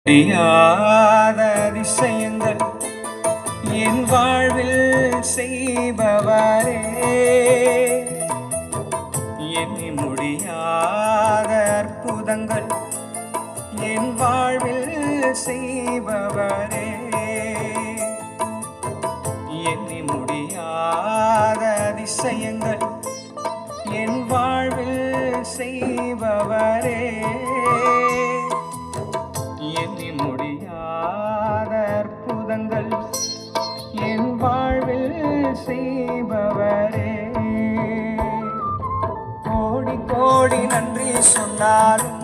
முடியாத அதிசயங்கள் என் வாழ்வில் செய்பவரே, எண்ணி முடியாத அற்புதங்கள் என் வாழ்வில் செய்பவரே, எண்ணி முடியாத அதிசயங்கள் என் வாழ்வில் செய்பவரே, எண்ணி முடியாத அற்புதங்கள் என் வாழ்வில் செய்பவரே. கோடி கோடி நன்றி சொன்னாலும்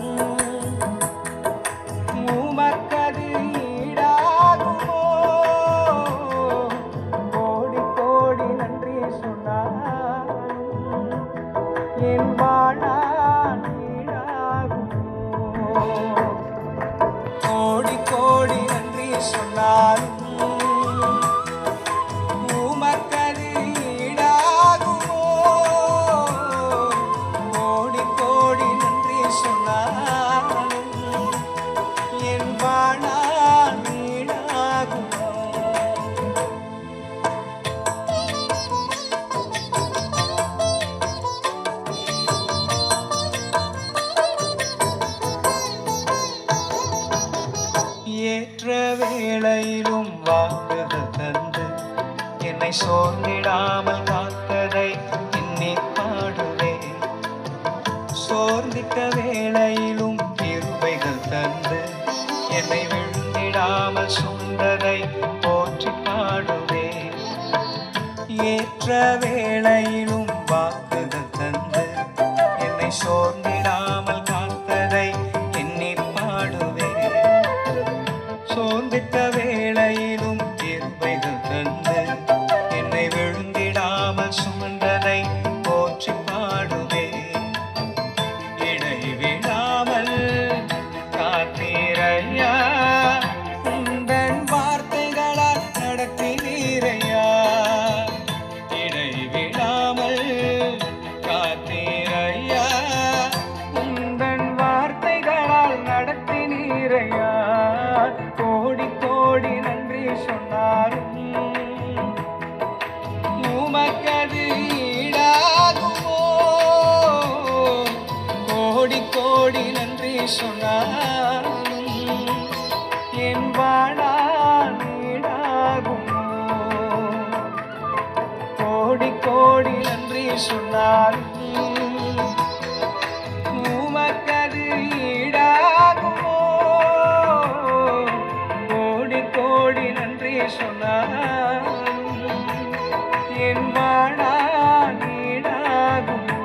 உமக்கது ஈடாகுமோ? கோடி கோடி நன்றி சொன்னாலும் என் வாழ்நாள் ஈடாகுமோ? கோடி கோடி நன்றி சொன்னாலும் உமக்கது ஈடாகுமோ? கோடி கோடி நன்றி சொன்னாலும் என் வாழ்நாள் ஈடாகுமோ? ஏற்ற வேளையிலும் வாக்குகள் தந்து என்னை சோர்ந்திடாமல் காத்ததை எண்ணி பாடுவேன். சோர்ந்திட்ட வேளையிலும் கிருபைகள் தந்து என்னை விழுந்திடாமல் சுண்டதை போற்றி பாடுவேன். ஏற்ற வேளையிலும் வாக்குகள் தந்து என்னை சோர்ந்திடாமல் காத்ததை எண்ணி பாடுவேன். சோர்ந்திட்ட வேளையிலும் கிருபைகள் தந்து என்னை விழுந்திடாமல் சுமந்ததை போற்றி பாடுவேன். இடைவிடாமல் காத்தீரையா, உந்தன் வார்த்தைகளால் நடத்தினீரையா. இடைவிடாமல் காத்தீரையா, உந்தன் வார்த்தைகளால் நடத்தினீரையா. கோடி கோடி நன்றி சொன்னாலும் உமக்கது ஈடாகுமோ? கோடி கோடி நன்றி சொன்னாலும் என் வாழ்நாள் ஈடாகுமோ? கோடி கோடி நன்றி சொன்னாலும் உமக்கது ஈடாகுமோ? கோடி கோடி நன்றி சொன்னாலும் என் வாழ்நாள் ஈடாகுமோ?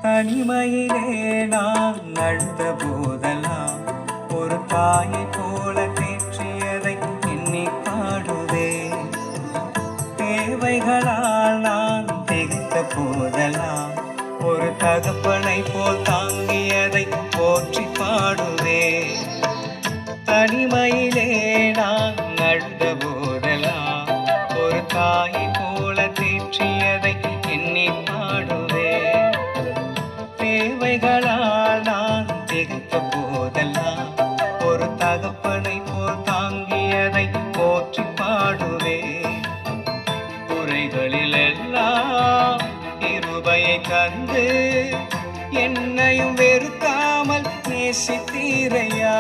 தனிமையிலே நான் அழுத போதெல்லாம் ஒரு தாயை போல தேற்றியதை எண்ணி பாடுவேன். தேவைகளால் நான் திகைத்த போதெல்லாம் ஒரு தகப்பனை போல் தாங்கியதை போற்றி பாடுவேன். தனிமையிலே நான் அழுத போதெல்லாம் ஒரு தாயை போல தேற்றியதை எண்ணி பாடுவேன். தேவைகளால் நான் திகைத்த போதெல்லாம் ஒரு தகப்பனை போல் தாங்கியதை போற்றி பாடுவேன். குறைகளில் எல்லாம் கிருபையை தந்து என்னையும் வெறுக்காமல் நேசித்தீரையா.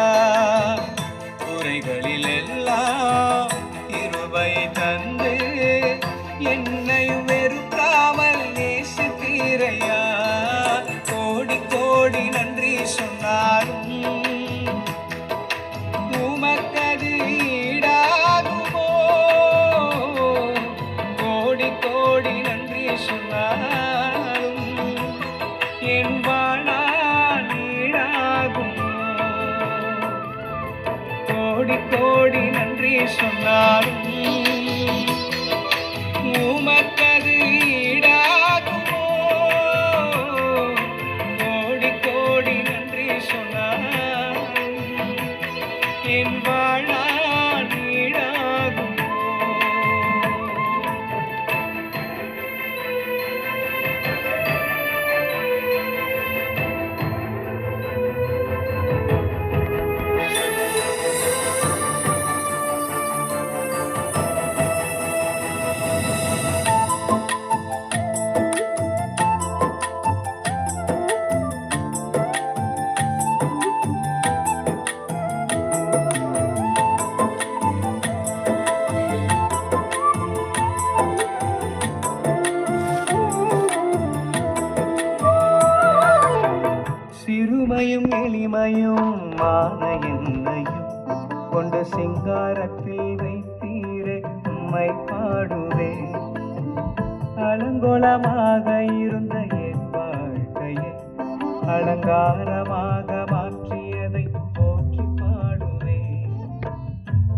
குறைகளில் எல்லாம் கிருபையை தந்து உம்மை பாடுவே. அலங்கோலமாக இருந்த என் வாழ்க்கையை அலங்காரமாக மாற்றியதை போற்றி பாடுவே.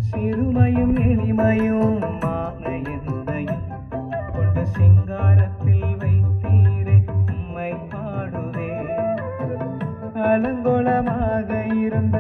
சிறுமையும் எளிமையும் மான எந்தையும் கொண்ட சிங்காரத்தில் வைத்தீரே உம்மை பாடுவே. அலங்கோலமாக இருந்த